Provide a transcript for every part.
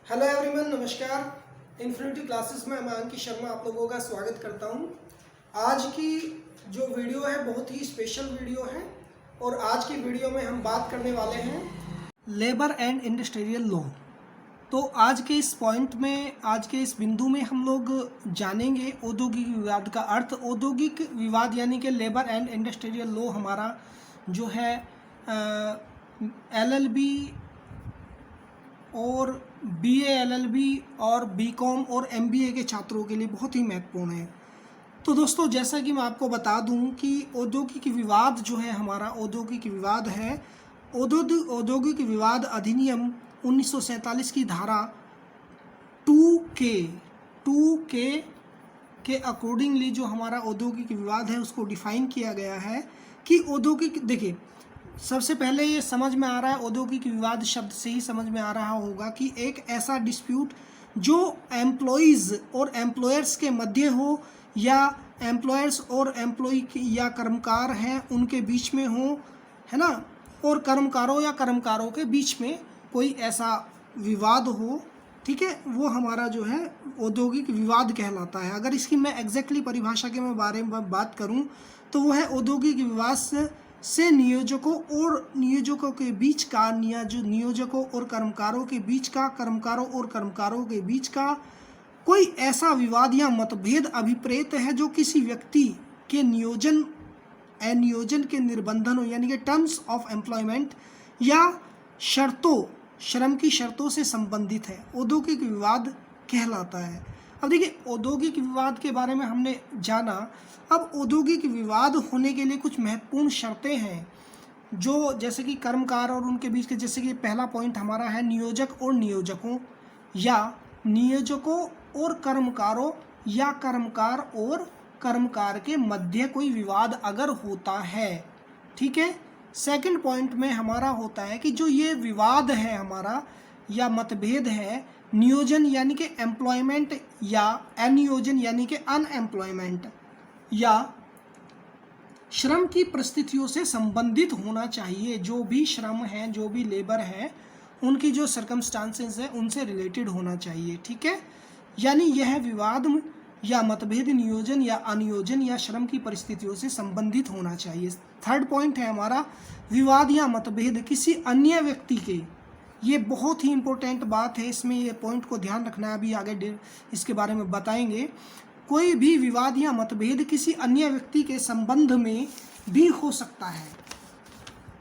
Hello everyone, नमस्कार। Infinity classes में मैं अंकित शर्मा आप लोगों का स्वागत करता हूं। आज की जो वीडियो है बहुत ही स्पेशल वीडियो है और आज की वीडियो में हम बात करने वाले हैं लेबर एंड इंडस्ट्रियल लॉ। तो आज के इस पॉइंट में, आज के इस बिंदु में हम लोग जानेंगे औद्योगिक विवाद का अर्थ। औद्योगिक विवाद यानी कि लेबर एंड इंडस्ट्रियल लॉ हमारा जो है LLB और BA LLB और BCom और MBA के छात्रों के लिए बहुत ही महत्वपूर्ण है। तो दोस्तों, जैसा कि मैं आपको बता दूं कि औद्योगिक विवाद जो है हमारा औद्योगिक विवाद है औद्योगिक विवाद अधिनियम 1947 की धारा 2K के अकॉर्डिंगली जो हमारा औद्योगिक विवाद है उसको डिफाइन किया गया है कि औद्योगिक, देखिए सबसे पहले ये समझ में आ रहा है, औद्योगिक विवाद शब्द से ही समझ में आ रहा होगा कि एक ऐसा डिस्प्यूट जो एम्प्लॉइज़ और एम्प्लॉयर्स के मध्य हो या एम्प्लॉयर्स और एम्प्लॉय या कर्मकार हैं उनके बीच में हो, है ना, और कर्मकारों या कर्मकारों के बीच में कोई ऐसा विवाद हो, ठीक है, वो हमारा जो है औद्योगिक विवाद कहलाता है। अगर इसकी मैं एग्जैक्टली परिभाषा के बारे में बात करूं तो वो है औद्योगिक विवाद से नियोजकों के बीच का, नियोजकों और कर्मकारों के बीच का, कर्मकारों और कर्मकारों के बीच का कोई ऐसा विवाद या मतभेद अभिप्रेत है जो किसी व्यक्ति के अनियोजन के निर्बंधनों यानी कि टर्म्स ऑफ एम्प्लॉयमेंट या श्रम की शर्तों से संबंधित है, औद्योगिक विवाद कहलाता है। अब देखिए, औद्योगिक विवाद के बारे में हमने जाना। अब औद्योगिक विवाद होने के लिए कुछ महत्वपूर्ण शर्तें हैं जो, जैसे कि कर्मकार और उनके बीच के, जैसे कि पहला पॉइंट हमारा है नियोजक और नियोजकों या नियोजकों और कर्मकारों या कर्मकार और कर्मकार के मध्य कोई विवाद अगर होता है, ठीक है। सेकंड पॉइंट में हमारा होता है कि जो ये विवाद है हमारा या मतभेद है, नियोजन यानी कि एम्प्लॉयमेंट या अनियोजन यानी कि अनएम्प्लॉयमेंट या श्रम की परिस्थितियों से संबंधित होना चाहिए। जो भी श्रम है, जो भी लेबर है, उनकी जो सर्कमस्टांसेस है उनसे रिलेटेड होना चाहिए, ठीक है। यानी यह विवाद या मतभेद नियोजन या अनियोजन या श्रम की परिस्थितियों से संबंधित होना चाहिए। थर्ड पॉइंट है हमारा विवाद या मतभेद किसी अन्य व्यक्ति के, ये बहुत ही इम्पोर्टेंट बात है, इसमें ये पॉइंट को ध्यान रखना है, अभी आगे इसके बारे में बताएंगे। कोई भी विवाद या मतभेद किसी अन्य व्यक्ति के संबंध में भी हो सकता है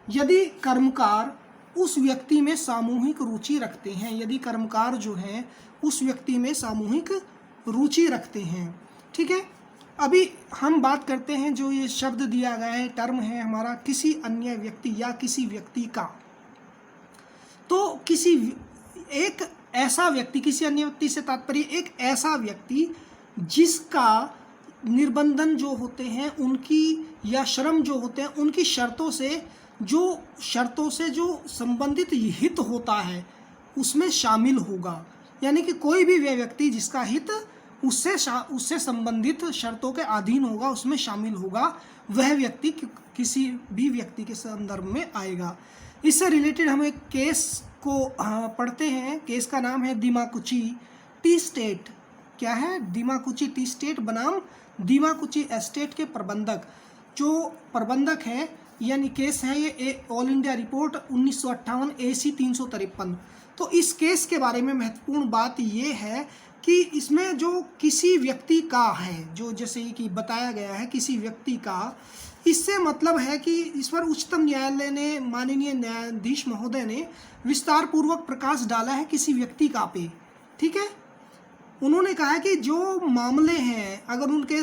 यदि कर्मकार उस व्यक्ति में सामूहिक रुचि रखते हैं, यदि कर्मकार जो हैं उस व्यक्ति में सामूहिक रुचि रखते हैं, ठीक है। अभी हम बात करते हैं, जो ये शब्द दिया गया है, टर्म है हमारा किसी अन्य व्यक्ति या किसी व्यक्ति का। तो एक ऐसा व्यक्ति, किसी अन्य व्यक्ति से तात्पर्य एक ऐसा व्यक्ति जिसका निर्बंधन जो होते हैं उनकी, या श्रम जो होते हैं उनकी शर्तों से जो संबंधित हित होता है उसमें शामिल होगा। यानी कि कोई भी व्यक्ति जिसका हित उससे संबंधित शर्तों के अधीन होगा, उसमें शामिल होगा, वह व्यक्ति किसी भी व्यक्ति के संदर्भ में आएगा। इससे रिलेटेड हम एक केस को पढ़ते हैं। केस का नाम है दीमाकुची टी स्टेट। क्या है? दीमाकुची टी स्टेट बनाम दीमाकुची एस्टेट के प्रबंधक है, यानी केस है ये ऑल इंडिया रिपोर्ट 1958 AC 353। तो इस केस के बारे में महत्वपूर्ण बात ये है कि इसमें जो किसी व्यक्ति का है, जो जैसे कि बताया गया है किसी व्यक्ति का, इससे मतलब है कि इस पर उच्चतम न्यायालय ने, माननीय न्यायाधीश महोदय ने विस्तार पूर्वक प्रकाश डाला है किसी व्यक्ति का पे, ठीक है। उन्होंने कहा है कि जो मामले हैं, अगर उनके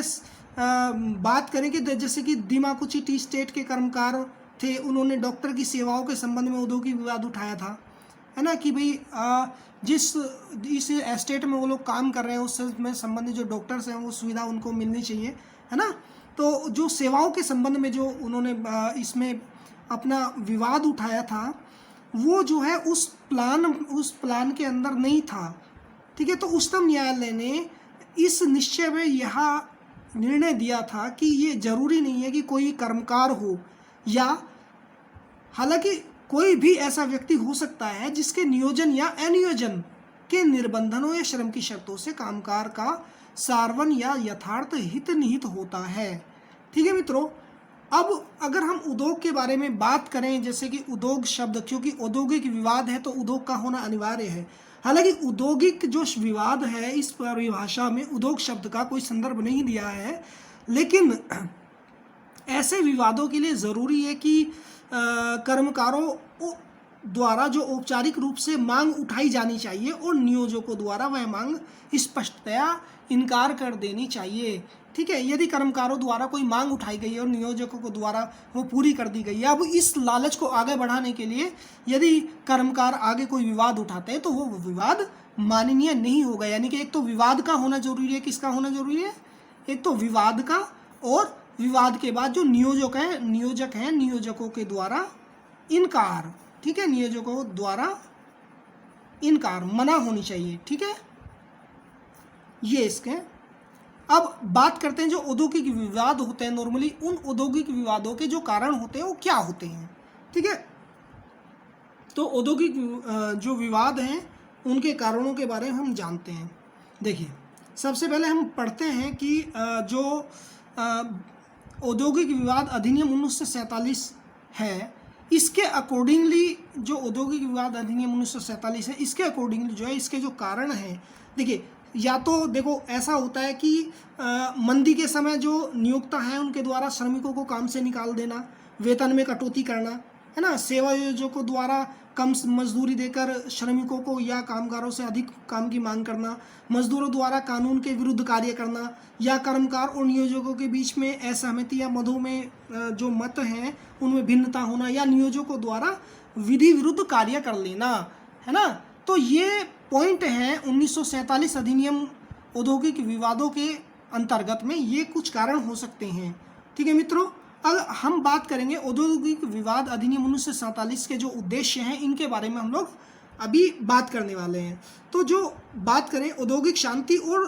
बात करें कि जैसे कि दीमाकुची टी स्टेट के कर्मकार थे, उन्होंने डॉक्टर की सेवाओं के संबंध में औद्योगिक विवाद उठाया था, है ना, कि भाई इस एस्टेट में वो लोग काम कर रहे हैं उससे संबंधित जो डॉक्टर्स हैं वो सुविधा उनको मिलनी चाहिए, है ना। तो जो सेवाओं के संबंध में जो उन्होंने इसमें अपना विवाद उठाया था, वो जो है उस प्लान के अंदर नहीं था, ठीक है। तो उच्चतम न्यायालय ने इस निश्चय में यह निर्णय दिया था कि ये जरूरी नहीं है कि कोई कर्मकार हो, या हालांकि कोई भी ऐसा व्यक्ति हो सकता है जिसके नियोजन या अनियोजन के निर्बंधनों या श्रम की शर्तों से कामगार का सार्वन या यथार्थ हित निहित होता है। ठीक है मित्रों, अब अगर हम उद्योग के बारे में बात करें, जैसे कि उद्योग शब्द, क्योंकि औद्योगिक विवाद है तो उद्योग का होना अनिवार्य है। हालांकि औद्योगिक जो विवाद है, इस परिभाषा में उद्योग शब्द का कोई संदर्भ नहीं दिया है, लेकिन ऐसे विवादों के लिए ज़रूरी है कि कर्मकारों द्वारा जो औपचारिक रूप से मांग उठाई जानी चाहिए और नियोजकों द्वारा वह मांग स्पष्टतया इनकार कर देनी चाहिए। ठीक है, यदि कर्मकारों द्वारा कोई मांग उठाई गई है और नियोजकों को द्वारा वो पूरी कर दी गई है, अब इस लालच को आगे बढ़ाने के लिए यदि कर्मकार आगे कोई विवाद उठाते हैं तो वो विवाद माननीय नहीं होगा। यानी कि एक तो विवाद का होना जरूरी है, किसका होना जरूरी है, एक तो विवाद का, और विवाद के बाद जो नियोजक हैं नियोजकों के द्वारा इनकार। ठीक है, नियोजकों द्वारा इनकार, मना होनी चाहिए। ठीक है, ये इसके। अब बात करते हैं जो औद्योगिक विवाद होते हैं, नॉर्मली उन औद्योगिक विवादों के जो कारण होते हैं वो क्या होते हैं। ठीक है, तो औद्योगिक जो विवाद हैं उनके कारणों के बारे में हम जानते हैं। देखिए, सबसे पहले हम पढ़ते हैं कि जो औद्योगिक विवाद अधिनियम 1947 है, इसके अकॉर्डिंगली जो औद्योगिक विवाद अधिनियम 1947 है, इसके अकॉर्डिंगली जो है इसके जो कारण हैं, देखिए, या तो देखो ऐसा होता है कि मंदी के समय जो नियोक्ता हैं उनके द्वारा श्रमिकों को काम से निकाल देना, वेतन में कटौती करना, है ना, सेवा आयोजकों द्वारा कम मजदूरी देकर श्रमिकों को या कामगारों से अधिक काम की मांग करना, मजदूरों द्वारा कानून के विरुद्ध कार्य करना, या कर्मकार और नियोजकों के बीच में असहमति या मदों में जो मत हैं उनमें भिन्नता होना, या नियोजकों द्वारा विधि विरुद्ध कार्य कर लेना, है ना। तो ये पॉइंट हैं 1947 अधिनियम औद्योगिक विवादों के अंतर्गत में, ये कुछ कारण हो सकते हैं। ठीक है मित्रों, अब हम बात करेंगे औद्योगिक विवाद अधिनियम 1947 के जो उद्देश्य हैं इनके बारे में हम लोग अभी बात करने वाले हैं। तो जो बात करें औद्योगिक शांति और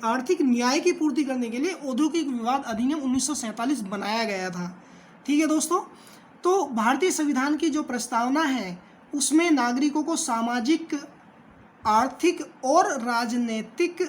आर्थिक न्याय की पूर्ति करने के लिए औद्योगिक विवाद अधिनियम 1947 बनाया गया था। ठीक है दोस्तों, तो भारतीय संविधान की जो प्रस्तावना है उसमें नागरिकों को सामाजिक, आर्थिक और राजनीतिक,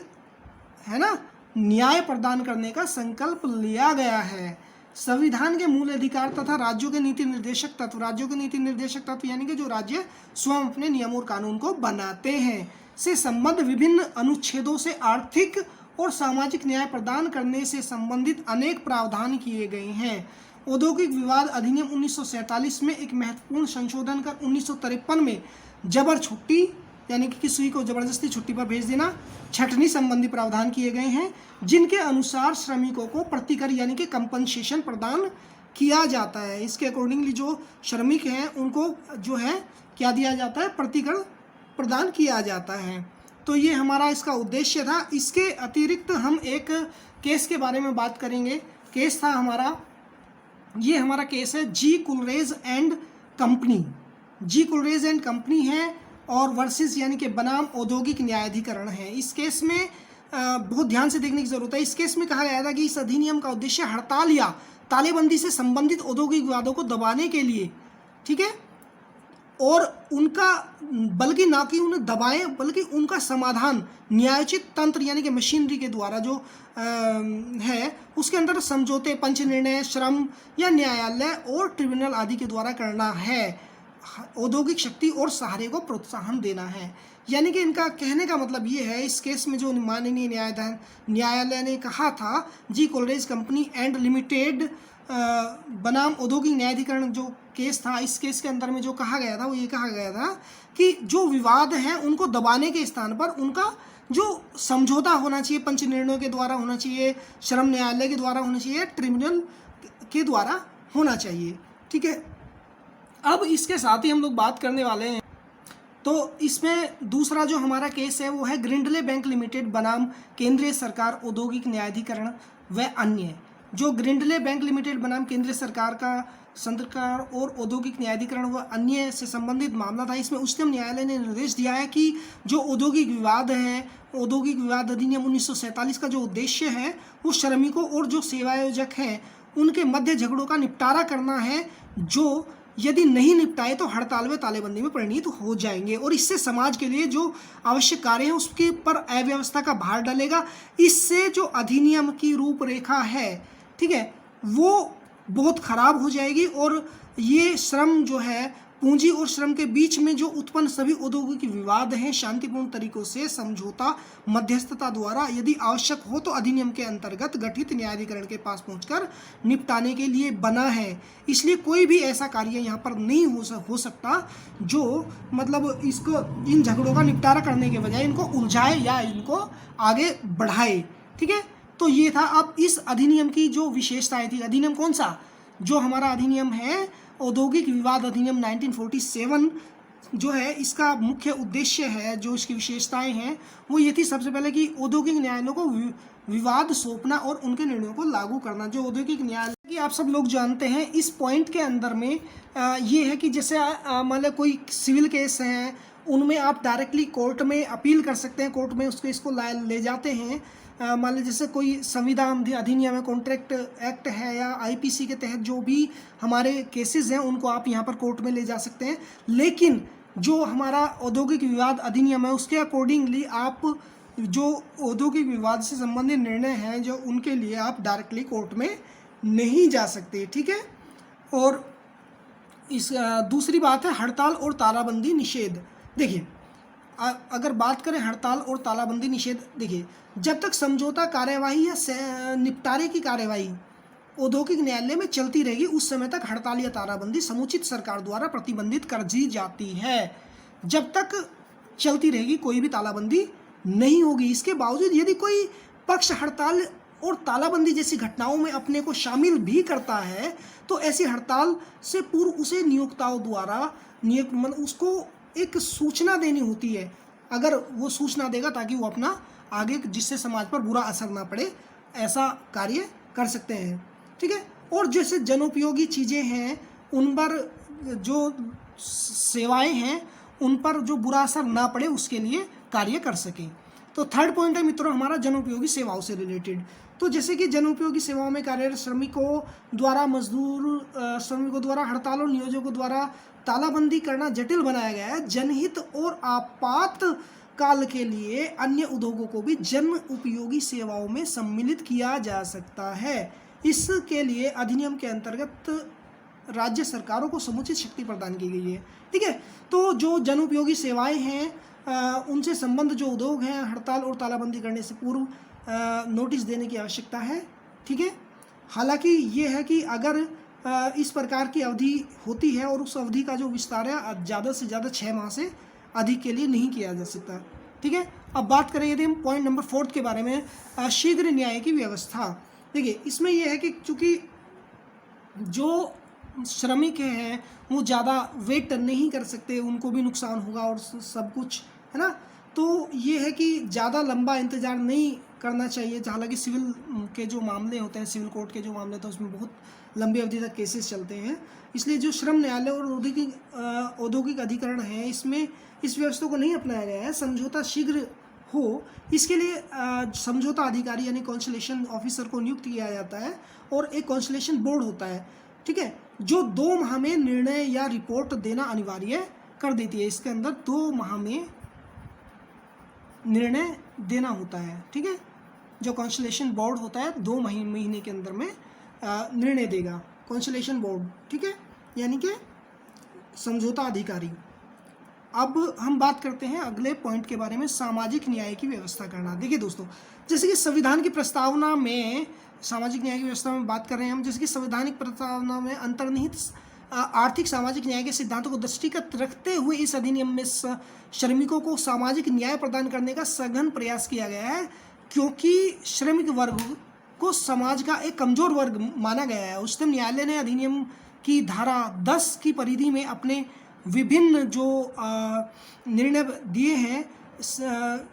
है ना, न्याय प्रदान करने का संकल्प लिया गया है। संविधान के मूल अधिकार तथा राज्यों के नीति निर्देशक तत्व यानी कि जो राज्य स्वयं अपने नियम और कानून को बनाते हैं से संबद्ध विभिन्न अनुच्छेदों से आर्थिक और सामाजिक न्याय प्रदान करने से संबंधित अनेक प्रावधान किए गए हैं। औद्योगिक विवाद अधिनियम 1947 में एक महत्वपूर्ण संशोधन कर 1953 में जबर छुट्टी यानी कि किसी को जबरदस्ती छुट्टी पर भेज देना, छटनी संबंधी प्रावधान किए गए हैं, जिनके अनुसार श्रमिकों को प्रतिकर यानी कि कंपनसेशन प्रदान किया जाता है। इसके अकॉर्डिंगली जो श्रमिक हैं उनको जो है क्या दिया जाता है, प्रतिकर प्रदान किया जाता है। तो ये हमारा इसका उद्देश्य था। इसके अतिरिक्त हम एक केस के बारे में बात करेंगे। केस था हमारा, ये हमारा केस है G Kulraj and company. G Kulraj and company है और वर्सेस यानी कि बनाम औद्योगिक न्यायाधिकरण है। इस केस में बहुत ध्यान से देखने की जरूरत है। इस केस में कहा गया था कि इस अधिनियम का उद्देश्य हड़ताल या तालेबंदी से संबंधित औद्योगिक विवादों को दबाने के लिए, ठीक है, और उनका बल्कि ना कि उन्हें दबाएं बल्कि उनका समाधान न्यायोचित तंत्र यानी कि मशीनरी के द्वारा जो है उसके अंदर समझौते, पंच निर्णय, श्रम या न्यायालय और ट्रिब्यूनल आदि के द्वारा करना है। औद्योगिक शक्ति और सहारे को प्रोत्साहन देना है। यानी कि इनका कहने का मतलब ये है, इस केस में जो माननीय न्यायालय ने कहा था जी कोलरेज कंपनी एंड लिमिटेड बनाम औद्योगिक न्यायाधिकरण जो केस था, इस केस के अंदर में जो कहा गया था वो ये कहा गया था कि जो विवाद हैं उनको दबाने के स्थान पर उनका जो समझौता होना चाहिए पंच निर्णयों के द्वारा होना चाहिए, श्रम न्यायालय के द्वारा होना चाहिए, ट्रिब्यूनल के द्वारा होना चाहिए। ठीक है, अब इसके साथ ही हम लोग बात करने वाले हैं। तो इसमें दूसरा जो हमारा केस है वो है ग्रिंडले बैंक लिमिटेड बनाम केंद्रीय सरकार औद्योगिक न्यायाधिकरण व अन्य। जो ग्रिंडले बैंक लिमिटेड बनाम केंद्रीय सरकार और औद्योगिक न्यायाधिकरण व अन्य से संबंधित मामला था। इसमें उच्चतम न्यायालय ने निर्देश दिया है कि जो औद्योगिक विवाद है, औद्योगिक विवाद अधिनियम 1947 का जो उद्देश्य है वो श्रमिकों और जो सेवायोजक हैं उनके मध्य झगड़ों का निपटारा करना है, जो यदि नहीं निपटाए तो हड़ताल व तालेबंदी में परिणत हो जाएंगे और इससे समाज के लिए जो आवश्यक कार्य है उसके पर अव्यवस्था का भार डलेगा। इससे जो अधिनियम की रूपरेखा है, ठीक है, वो बहुत खराब हो जाएगी और ये श्रम जो है, पूंजी और श्रम के बीच में जो उत्पन्न सभी औद्योगिक विवाद हैं शांतिपूर्ण तरीकों से समझौता मध्यस्थता द्वारा यदि आवश्यक हो तो अधिनियम के अंतर्गत गठित न्यायाधिकरण के पास पहुंचकर निपटाने के लिए बना है। इसलिए कोई भी ऐसा कार्य यहाँ पर नहीं हो सकता जो मतलब इसको, इन झगड़ों का निपटारा करने के बजाय इनको उलझाए या इनको आगे बढ़ाए। ठीक है, तो ये था। अब इस अधिनियम की जो विशेषताएं थी, अधिनियम कौन सा, जो हमारा अधिनियम है औद्योगिक विवाद अधिनियम 1947 जो है, इसका मुख्य उद्देश्य है, जो इसकी विशेषताएं हैं वो ये थी, सबसे पहले कि औद्योगिक न्यायालयों को विवाद सौंपना और उनके निर्णयों को लागू करना। जो औद्योगिक न्यायालय की आप सब लोग जानते हैं, इस पॉइंट के अंदर में ये है कि जैसे मान लो कोई सिविल केस है, उनमें आप डायरेक्टली कोर्ट में अपील कर सकते हैं, कोर्ट में उसको इसको ले जाते हैं। मान लीजिए जैसे कोई संविधान अधिनियम है, कॉन्ट्रैक्ट एक्ट है या आईपीसी के तहत जो भी हमारे केसेस हैं उनको आप यहाँ पर कोर्ट में ले जा सकते हैं। लेकिन जो हमारा औद्योगिक विवाद अधिनियम है उसके अकॉर्डिंगली आप जो औद्योगिक विवाद से संबंधित निर्णय हैं जो उनके लिए आप डायरेक्टली कोर्ट में नहीं जा सकते। ठीक है, और इस दूसरी बात है हड़ताल और तालाबंदी निषेध। देखिए, अगर बात करें हड़ताल और तालाबंदी निषेध, देखिए जब तक समझौता कार्यवाही या निपटारे की कार्यवाही औद्योगिक न्यायालय में चलती रहेगी उस समय तक हड़ताल या तालाबंदी समुचित सरकार द्वारा प्रतिबंधित कर दी जाती है। जब तक चलती रहेगी कोई भी तालाबंदी नहीं होगी। इसके बावजूद यदि कोई पक्ष हड़ताल और तालाबंदी जैसी घटनाओं में अपने को शामिल भी करता है तो ऐसी हड़ताल से पूर्व उसे नियोक्ताओं द्वारा उसको एक सूचना देनी होती है। अगर वो सूचना देगा ताकि वो अपना आगे, जिससे समाज पर बुरा असर ना पड़े, ऐसा कार्य कर सकते हैं। ठीक है, और जैसे जनोपयोगी चीज़ें हैं उन पर, जो सेवाएं हैं उन पर जो बुरा असर ना पड़े उसके लिए कार्य कर सकें। तो थर्ड पॉइंट है मित्रों हमारा जनोपयोगी सेवाओं से रिलेटेड। तो जैसे कि जनोपयोगी सेवाओं में कार्यरत श्रमिकों द्वारा श्रमिकों द्वारा हड़ताल और नियोजकों द्वारा तालाबंदी करना जटिल बनाया गया है। जनहित और आपात काल के लिए अन्य उद्योगों को भी जन उपयोगी सेवाओं में सम्मिलित किया जा सकता है। इसके लिए अधिनियम के अंतर्गत राज्य सरकारों को समुचित शक्ति प्रदान की गई है। ठीक है, तो जो जन उपयोगी सेवाएं हैं उनसे संबंध जो उद्योग हैं, हड़ताल और तालाबंदी करने से पूर्व नोटिस देने की आवश्यकता है। ठीक है, हालांकि ये है कि अगर इस प्रकार की अवधि होती है और उस अवधि का जो विस्तार है ज़्यादा से ज़्यादा 6 माह से अधिक के लिए नहीं किया जा सकता। ठीक है, अब बात करें यदि हम पॉइंट नंबर 4 के बारे में, शीघ्र न्याय की व्यवस्था। देखिए, इसमें यह है कि चूँकि जो श्रमिक हैं वो ज़्यादा वेट नहीं कर सकते, उनको भी नुकसान होगा और सब कुछ है ना, तो ये है कि ज़्यादा लंबा इंतज़ार नहीं करना चाहिए। हालांकि सिविल के जो मामले होते हैं, सिविल कोर्ट के जो मामले होते हैं उसमें बहुत लंबी अवधि तक केसेस चलते हैं। इसलिए जो श्रम न्यायालय और औद्योगिक अधिकरण है इसमें इस व्यवस्था को नहीं अपनाया गया है। समझौता शीघ्र हो इसके लिए समझौता अधिकारी यानी कॉन्सुलेशन ऑफिसर को नियुक्त किया जाता है और एक कॉन्सुलेशन बोर्ड होता है। ठीक है, जो 2 माह में निर्णय या रिपोर्ट देना अनिवार्य कर देती है। इसके अंदर 2 माह में निर्णय देना होता है। ठीक है, जो कॉन्सुलेशन बोर्ड होता है 2 महीने के अंदर में निर्णय देगा कॉन्सुलेशन बोर्ड। ठीक है, यानी कि समझौता अधिकारी। अब हम बात करते हैं अगले पॉइंट के बारे में, सामाजिक न्याय की व्यवस्था करना। देखिए दोस्तों, जैसे कि संविधान की प्रस्तावना में सामाजिक न्याय की व्यवस्था में बात कर रहे हैं हम, जैसे कि संवैधानिक प्रस्तावना में अंतर्निहित आर्थिक सामाजिक न्याय के सिद्धांतों को दृष्टिगत रखते हुए इस अधिनियम में श्रमिकों को सामाजिक न्याय प्रदान करने का सघन प्रयास किया गया है, क्योंकि श्रमिक वर्ग को समाज का एक कमजोर वर्ग माना गया है। उच्चतम न्यायालय ने अधिनियम की धारा 10 की परिधि में अपने विभिन्न जो निर्णय दिए हैं,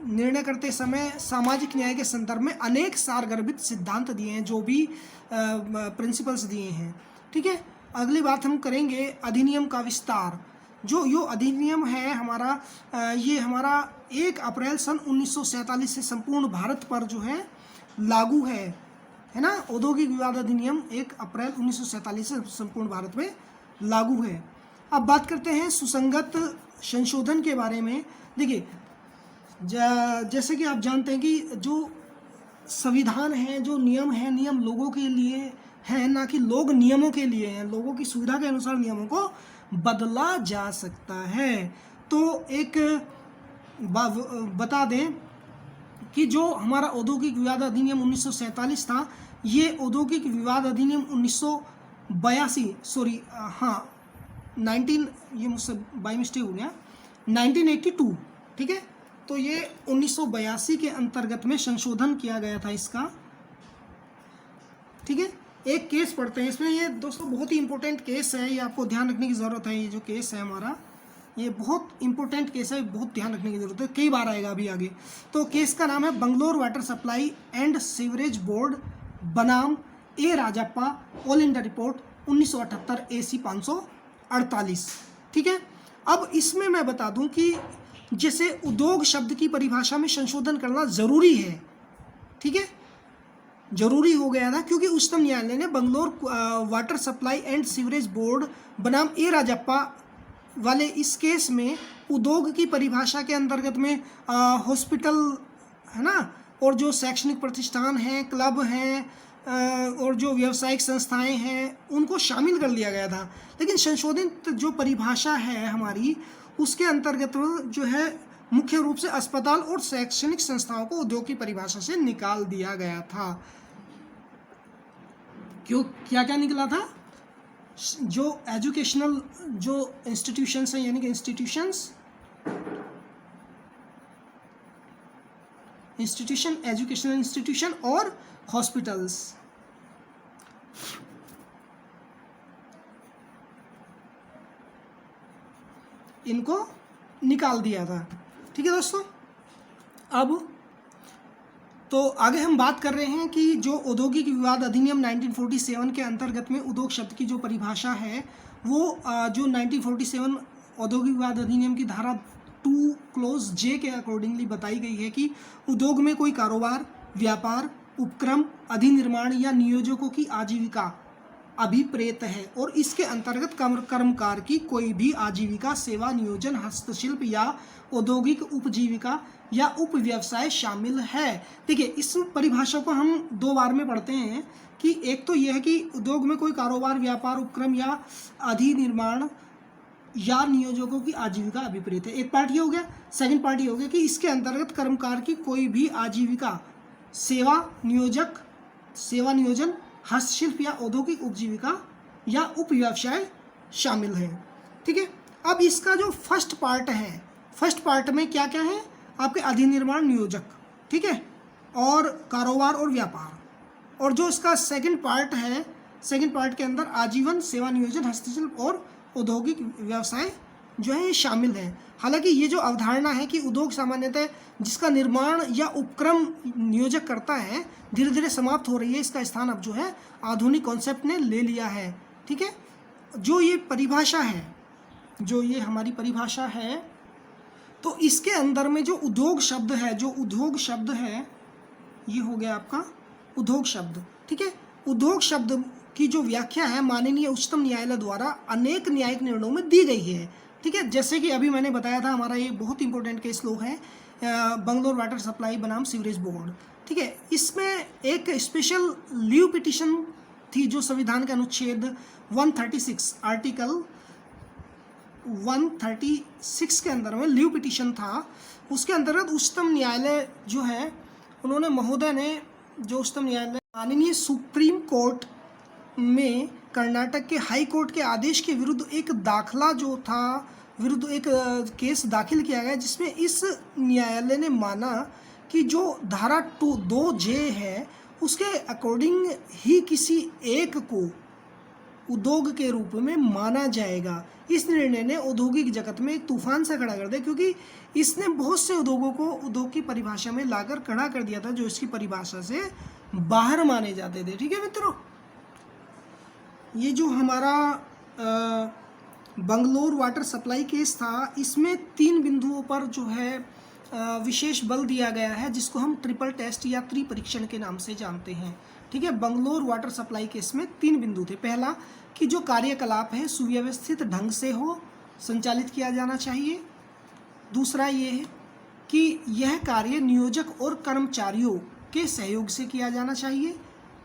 निर्णय करते समय सामाजिक न्याय के संदर्भ में अनेक सारगर्भित सिद्धांत दिए हैं, जो भी प्रिंसिपल्स दिए हैं। ठीक है, अगली बात हम करेंगे अधिनियम का विस्तार। जो अधिनियम है हमारा, ये हमारा 1 अप्रैल सन 1947 से संपूर्ण भारत पर जो है लागू है ना। औद्योगिक विवाद अधिनियम 1 अप्रैल 1947 से संपूर्ण भारत में लागू है। अब बात करते हैं सुसंगत संशोधन के बारे में। देखिए जैसे कि आप जानते हैं कि जो संविधान है, जो नियम है, नियम लोगों के लिए है, ना कि लोग नियमों के लिए हैं। लोगों की सुविधा के अनुसार नियमों को बदला जा सकता है। तो एक बता दें कि जो हमारा औद्योगिक विवाद अधिनियम 1947 था, ये औद्योगिक विवाद अधिनियम 1982, ठीक है। तो ये 1982 के अंतर्गत में संशोधन किया गया था इसका, ठीक है। एक केस पढ़ते हैं इसमें, ये दोस्तों बहुत ही इंपॉर्टेंट केस है, ये आपको ध्यान रखने की ज़रूरत है। ये जो केस है हमारा, ये बहुत इंपॉर्टेंट केस है, बहुत ध्यान रखने की ज़रूरत है, कई बार आएगा अभी आगे। तो केस का नाम है Bangalore water supply and sewerage board बनाम A Rajappa, all India report 1978 AC 548, ठीक है। अब इसमें मैं बता दूं कि जैसे उद्योग शब्द की परिभाषा में संशोधन करना ज़रूरी है, ठीक है, जरूरी हो गया था, क्योंकि उच्चतम न्यायालय ने Bangalore water supply and sewerage board बनाम ए राजप्पा वाले इस केस में उद्योग की परिभाषा के अंतर्गत में हॉस्पिटल है ना, और जो शैक्षणिक प्रतिष्ठान हैं, क्लब हैं, और जो व्यावसायिक संस्थाएं हैं, उनको शामिल कर लिया गया था। लेकिन संशोधित जो परिभाषा है हमारी, उसके अंतर्गत जो है मुख्य रूप से अस्पताल और शैक्षणिक संस्थाओं को उद्योग की परिभाषा से निकाल दिया गया था। क्यों, क्या क्या निकला था? जो एजुकेशनल जो इंस्टीट्यूशंस हैं, यानी कि इंस्टीट्यूशन, एजुकेशनल इंस्टीट्यूशन और हॉस्पिटल्स, इनको निकाल दिया था, ठीक है दोस्तों। अब तो आगे हम बात कर रहे हैं कि जो औद्योगिक विवाद अधिनियम 1947 के अंतर्गत में उद्योग शब्द की जो परिभाषा है, वो जो 1947 औद्योगिक विवाद अधिनियम की धारा 2 क्लोज J के अकॉर्डिंगली बताई गई है कि उद्योग में कोई कारोबार, व्यापार, उपक्रम, अधिनिर्माण या नियोजकों की आजीविका अभिप्रेत है, और इसके अंतर्गत कर्मकार की कोई भी आजीविका, सेवा, नियोजन, हस्तशिल्प या औद्योगिक उपजीविका या उप व्यवसाय शामिल है। देखिए, इस परिभाषा को हम 2 बार में पढ़ते हैं कि एक तो यह है कि उद्योग में कोई कारोबार, व्यापार, उपक्रम या अधिनिर्माण या नियोजकों की आजीविका अभिप्रेत है, एक पार्ट ये हो गया। सेकंड पार्ट ये हो गया कि इसके अंतर्गत कर्मकार की कोई भी आजीविका, सेवा नियोजन, हस्तशिल्प या औद्योगिक उपजीविका या उप व्यवसाय शामिल है, ठीक है। अब इसका जो फर्स्ट पार्ट है, फर्स्ट पार्ट में क्या क्या है? आपके अधिनिर्माण, नियोजक, ठीक है, और कारोबार और व्यापार। और जो इसका सेकंड पार्ट है, सेकंड पार्ट के अंदर आजीवन, सेवा नियोजन, हस्तशिल्प और औद्योगिक व्यवसाय जो है ये शामिल है। हालांकि ये जो अवधारणा है कि उद्योग सामान्यतः जिसका निर्माण या उपक्रम नियोजक करता है, धीरे धीरे समाप्त हो रही है। इसका स्थान अब जो है आधुनिक कॉन्सेप्ट ने ले लिया है, ठीक है। जो ये परिभाषा है, जो ये हमारी परिभाषा है, तो इसके अंदर में जो उद्योग शब्द है, ये हो गया आपका उद्योग शब्द, ठीक है। उद्योग शब्द की जो व्याख्या है माननीय उच्चतम न्यायालय द्वारा अनेक न्यायिक निर्णयों में दी गई है, ठीक है। जैसे कि अभी मैंने बताया था, हमारा ये बहुत इंपॉर्टेंट केस लो है बंगलोर वाटर सप्लाई बनाम सीवरेज बोर्ड, ठीक है। इसमें एक स्पेशल लीव पिटीशन थी जो संविधान के अनुच्छेद 136 आर्टिकल 136 के अंदर में लीव पिटीशन था। उसके अंतर्गत उच्चतम न्यायालय जो है, उन्होंने महोदय ने जो उच्चतम न्यायालय माननीय सुप्रीम कोर्ट में कर्नाटक के हाई कोर्ट के आदेश के विरुद्ध एक केस दाखिल किया गया, जिसमें इस न्यायालय ने माना कि जो धारा 2J है, उसके अकॉर्डिंग ही किसी एक को उद्योग के रूप में माना जाएगा। इस निर्णय ने औद्योगिक जगत में एक तूफान सा खड़ा कर दिया, क्योंकि इसने बहुत से उद्योगों को उद्योग की परिभाषा में लाकर खड़ा कर दिया था जो इसकी परिभाषा से बाहर माने जाते थे, ठीक है मित्रों। ये जो हमारा बंगलोर वाटर सप्लाई केस था, इसमें 3 बिंदुओं पर जो है विशेष बल दिया गया है, जिसको हम ट्रिपल टेस्ट या त्रिपरीक्षण के नाम से जानते हैं, ठीक है। बंगलोर वाटर सप्लाई केस में 3 बिंदु थे। पहला कि जो कार्यकलाप है सुव्यवस्थित ढंग से हो, संचालित किया जाना चाहिए। दूसरा ये है कि यह कार्य नियोजक और कर्मचारियों के सहयोग से किया जाना चाहिए।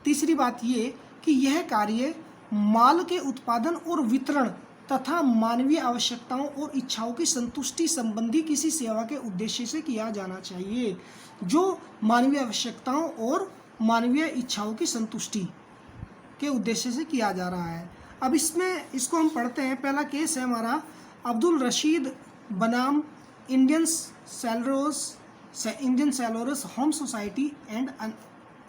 तीसरी बात ये कि यह कार्य माल के उत्पादन और वितरण तथा मानवीय आवश्यकताओं और इच्छाओं की संतुष्टि संबंधी किसी सेवा के उद्देश्य से किया जाना चाहिए, जो मानवीय आवश्यकताओं और मानवीय इच्छाओं की संतुष्टि के उद्देश्य से किया जा रहा है। अब इसको हम पढ़ते हैं। पहला केस है हमारा अब्दुल रशीद बनाम इंडियन सेलोरस होम सोसाइटी एंड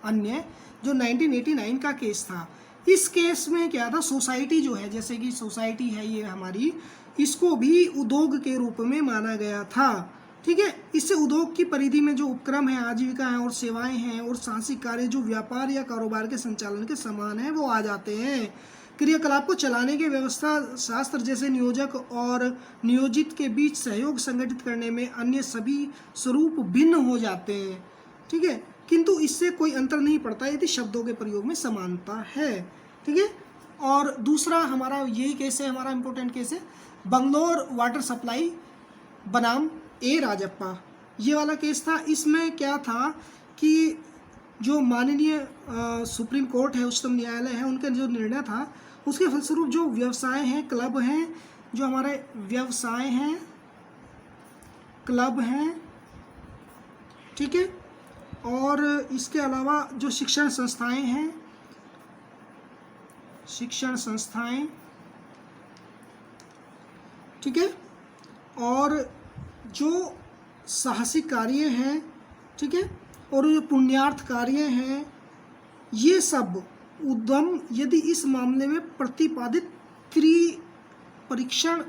अन्य, जो 1989 का केस था। इस केस में क्या था, सोसाइटी जो है, जैसे कि सोसाइटी है ये हमारी, इसको भी उद्योग के रूप में माना गया था। ठीक है, इससे उद्योग की परिधि में जो उपक्रम है, आजीविका है और सेवाएं हैं और साहसिक कार्य जो व्यापार या कारोबार के संचालन के समान है वो आ जाते हैं। क्रियाकलाप को चलाने के व्यवस्था शास्त्र जैसे नियोजक और नियोजित के बीच सहयोग संगठित करने में अन्य सभी स्वरूप भिन्न हो जाते हैं। ठीक है, किंतु इससे कोई अंतर नहीं पड़ता यदि शब्दों के प्रयोग में समानता है। ठीक है, और दूसरा हमारा यही केस है, हमारा इम्पोर्टेंट केस है बंगलोर वाटर सप्लाई बनाम ए राजप्पा। ये वाला केस था। इसमें क्या था कि जो माननीय सुप्रीम कोर्ट है, उच्चतम न्यायालय है, उनका जो निर्णय था उसके फलस्वरूप जो व्यवसाय हैं, क्लब हैं, जो हमारे व्यवसाय हैं, क्लब हैं, ठीक है, और इसके अलावा जो शिक्षण संस्थाएं हैं, शिक्षण संस्थाएं, ठीक है, और जो साहसिक कार्य हैं, ठीक है, और जो पुण्यार्थ कार्य हैं, ये सब उद्यम यदि इस मामले में प्रतिपादित परीक्षण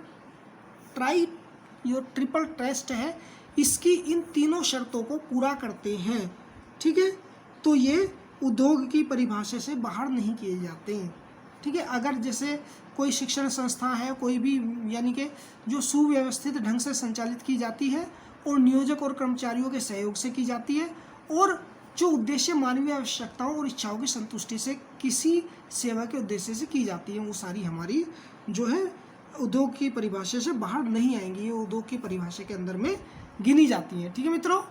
ट्रिपल टेस्ट है, इसकी इन तीनों शर्तों को पूरा करते हैं। ठीक है, तो ये उद्योग की परिभाषा से बाहर नहीं किए जाते हैं। ठीक है, अगर जैसे कोई शिक्षण संस्था है, कोई भी, यानी कि जो सुव्यवस्थित ढंग से संचालित की जाती है और नियोजक और कर्मचारियों के सहयोग से की जाती है, और जो उद्देश्य मानवीय आवश्यकताओं और इच्छाओं की संतुष्टि से किसी सेवा के उद्देश्य से की जाती है, वो सारी हमारी जो है उद्योग की परिभाषा से बाहर नहीं आएंगी, ये उद्योग की परिभाषा के अंदर में गिनी जाती हैं। ठीक है मित्रों,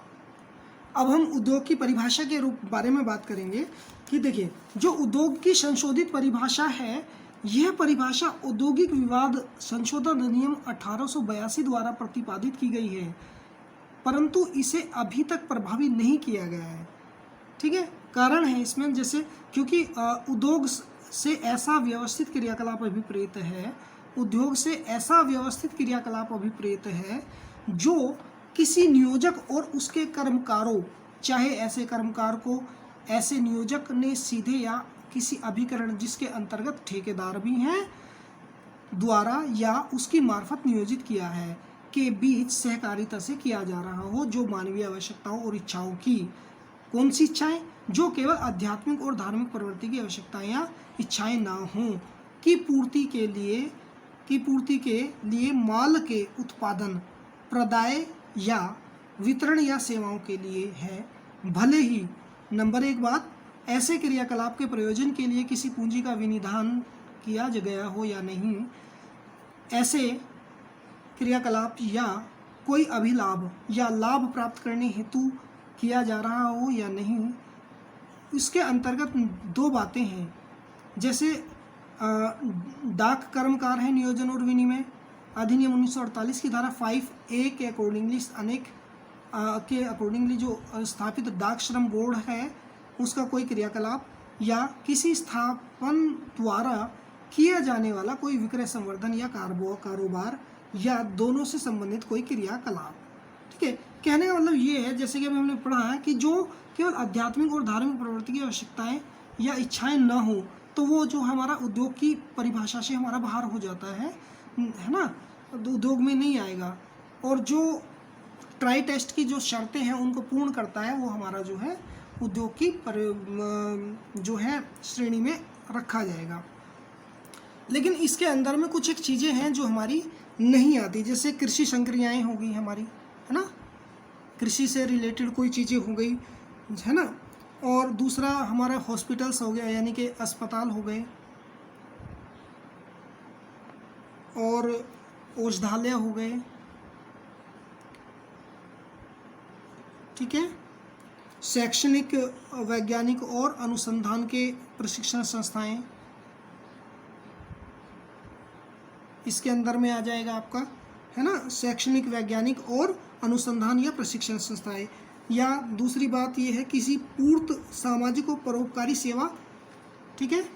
अब हम उद्योग की परिभाषा के बारे में बात करेंगे कि देखिए, जो उद्योग की संशोधित परिभाषा है, यह परिभाषा औद्योगिक विवाद संशोधन अधिनियम 1882 द्वारा प्रतिपादित की गई है, परंतु इसे अभी तक प्रभावी नहीं किया गया है। ठीक है, कारण है इसमें, जैसे क्योंकि उद्योग से ऐसा व्यवस्थित क्रियाकलाप अभिप्रेत है, उद्योग से ऐसा व्यवस्थित क्रियाकलाप अभिप्रेत है जो किसी नियोजक और उसके कर्मकारों, चाहे ऐसे कर्मकार को ऐसे नियोजक ने सीधे या किसी अभिकरण जिसके अंतर्गत ठेकेदार भी हैं द्वारा या उसकी मार्फत नियोजित किया है, के बीच सहकारिता से किया जा रहा हो, जो मानवीय आवश्यकताओं और इच्छाओं की, कौन सी इच्छाएं, जो केवल आध्यात्मिक और धार्मिक प्रवृत्ति की आवश्यकताएं या इच्छाएं ना हों, की पूर्ति के लिए माल के उत्पादन, प्रदाय या वितरण या सेवाओं के लिए है। भले ही नंबर एक बात, ऐसे क्रियाकलाप के प्रयोजन के लिए किसी पूंजी का विनिधान किया गया हो या नहीं, ऐसे क्रियाकलाप या कोई अभिलाभ या लाभ प्राप्त करने हेतु किया जा रहा हो या नहीं, इसके अंतर्गत दो बातें हैं। जैसे डाक कर्मकार है, नियोजन और विनिमय अधिनियम 1948 की धारा 5A के अकॉर्डिंगली जो स्थापित डाक श्रम बोर्ड है, उसका कोई क्रियाकलाप या किसी स्थापन द्वारा किया जाने वाला कोई विक्रय संवर्धन या कारोबार या दोनों से संबंधित कोई क्रियाकलाप। ठीक है, कहने का मतलब ये है, जैसे कि अभी हमने पढ़ा है कि जो केवल आध्यात्मिक और धार्मिक प्रवृत्ति की आवश्यकताएं या इच्छाएं न हो, तो वो जो हमारा उद्योग की परिभाषा से हमारा बाहर हो जाता है ना, उद्योग में नहीं आएगा। और जो ट्राई टेस्ट की जो शर्तें हैं उनको पूर्ण करता है, वो हमारा जो है उद्योग की जो है श्रेणी में रखा जाएगा। लेकिन इसके अंदर में कुछ एक चीज़ें हैं जो हमारी नहीं आती, जैसे कृषि संक्रियाएं हो गई हमारी, है ना, कृषि से रिलेटेड कोई चीज़ें हो गई, है ना, और दूसरा हमारा हॉस्पिटल्स हो गया, यानी कि अस्पताल हो गए, और औषधालय हो गए, ठीक है, शैक्षणिक, वैज्ञानिक और अनुसंधान के प्रशिक्षण संस्थाएं इसके अंदर में आ जाएगा आपका, है ना, शैक्षणिक, वैज्ञानिक और अनुसंधान या प्रशिक्षण संस्थाएं। या दूसरी बात यह है किसी पूर्त सामाजिक और परोपकारी सेवा, ठीक है,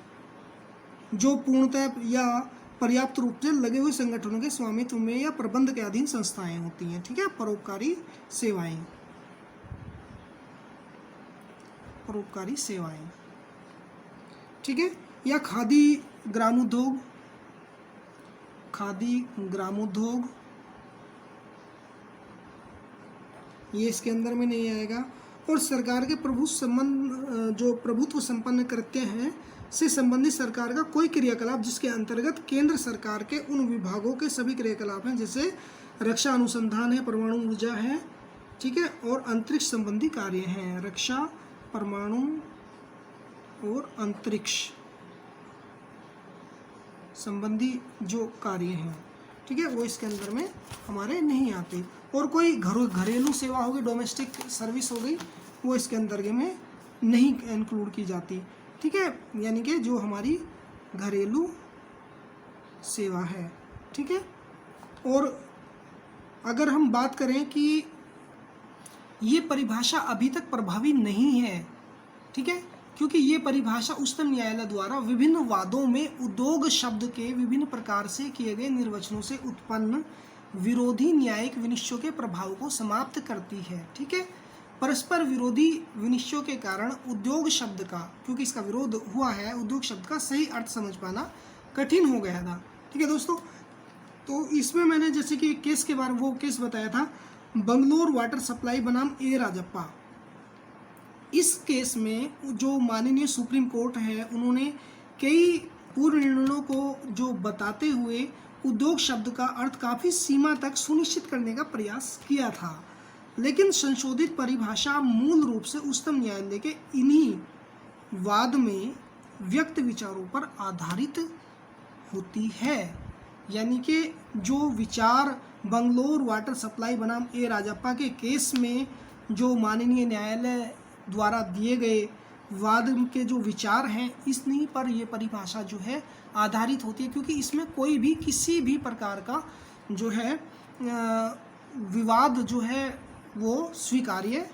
जो पूर्णतः या पर्याप्त रूप से लगे हुए संगठनों के स्वामित्व में या प्रबंध के अधीन संस्थाएं होती हैं, ठीक है, परोपकारी सेवाएं, परोपकारी सेवाएं, ठीक है। या खादी ग्रामोद्योग, खादी ग्रामोद्योग ये इसके अंदर में नहीं आएगा। और सरकार के प्रभुत्व संपन्न करते हैं से संबंधित सरकार का कोई क्रियाकलाप जिसके अंतर्गत केंद्र सरकार के उन विभागों के सभी क्रियाकलाप हैं, जैसे रक्षा अनुसंधान है, परमाणु ऊर्जा है, ठीक है, और अंतरिक्ष संबंधी कार्य हैं, रक्षा, परमाणु और अंतरिक्ष संबंधी जो कार्य हैं, ठीक है, वो इसके अंदर में हमारे नहीं आते। और कोई घरेलू सेवा होगी, डोमेस्टिक सर्विस हो गई, वो इसके अंदर में नहीं इंक्लूड की जाती, ठीक है, यानी कि जो हमारी घरेलू सेवा है, ठीक है। और अगर हम बात करें कि ये परिभाषा अभी तक प्रभावी नहीं है, ठीक है, क्योंकि ये परिभाषा उच्चतम न्यायालय द्वारा विभिन्न वादों में उद्योग शब्द के विभिन्न प्रकार से किए गए निर्वचनों से उत्पन्न विरोधी न्यायिक विनिश्चयों के प्रभाव को समाप्त करती है, ठीक है। परस्पर विरोधी विनिश्चयों के कारण उद्योग शब्द का, क्योंकि इसका विरोध हुआ है, उद्योग शब्द का सही अर्थ समझ पाना कठिन हो गया था, ठीक है दोस्तों। तो इसमें मैंने जैसे कि केस के बारे में वो केस बताया था, बंगलोर वाटर सप्लाई बनाम ए राजप्पा। इस केस में जो माननीय सुप्रीम कोर्ट है, उन्होंने कई पूर्व निर्णयों को जो बताते हुए उद्योग शब्द का अर्थ काफ़ी सीमा तक सुनिश्चित करने का प्रयास किया था, लेकिन संशोधित परिभाषा मूल रूप से उच्चतम न्यायालय के इन्हीं वाद में व्यक्त विचारों पर आधारित होती है। यानी कि जो विचार बंगलोर वाटर सप्लाई बनाम ए राजप्पा के केस में जो माननीय न्यायालय द्वारा दिए गए वाद के जो विचार हैं, इन्हीं पर ये परिभाषा जो है आधारित होती है, क्योंकि इसमें कोई भी किसी भी प्रकार का जो है विवाद जो है वो स्वीकार्य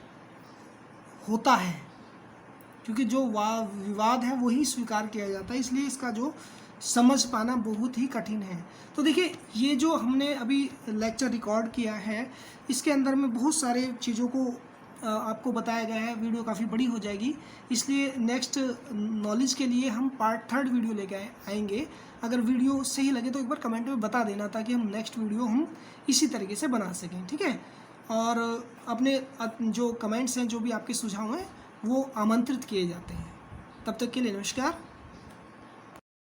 होता है, क्योंकि जो विवाद है वही स्वीकार किया जाता है, इसलिए इसका जो समझ पाना बहुत ही कठिन है। तो देखिए, ये जो हमने अभी लेक्चर रिकॉर्ड किया है, इसके अंदर में बहुत सारे चीज़ों को आपको बताया गया है। वीडियो काफ़ी बड़ी हो जाएगी, इसलिए नेक्स्ट नॉलेज के लिए हम पार्ट 3 वीडियो लेके आएंगे। अगर वीडियो सही लगे तो एक बार कमेंट में बता देना, ताकि हम नेक्स्ट वीडियो हम इसी तरीके से बना सकें, ठीक है। और अपने जो कमेंट्स हैं, जो भी आपके सुझाव हैं, वो आमंत्रित किए जाते हैं। तब तक के लिए नमस्कार।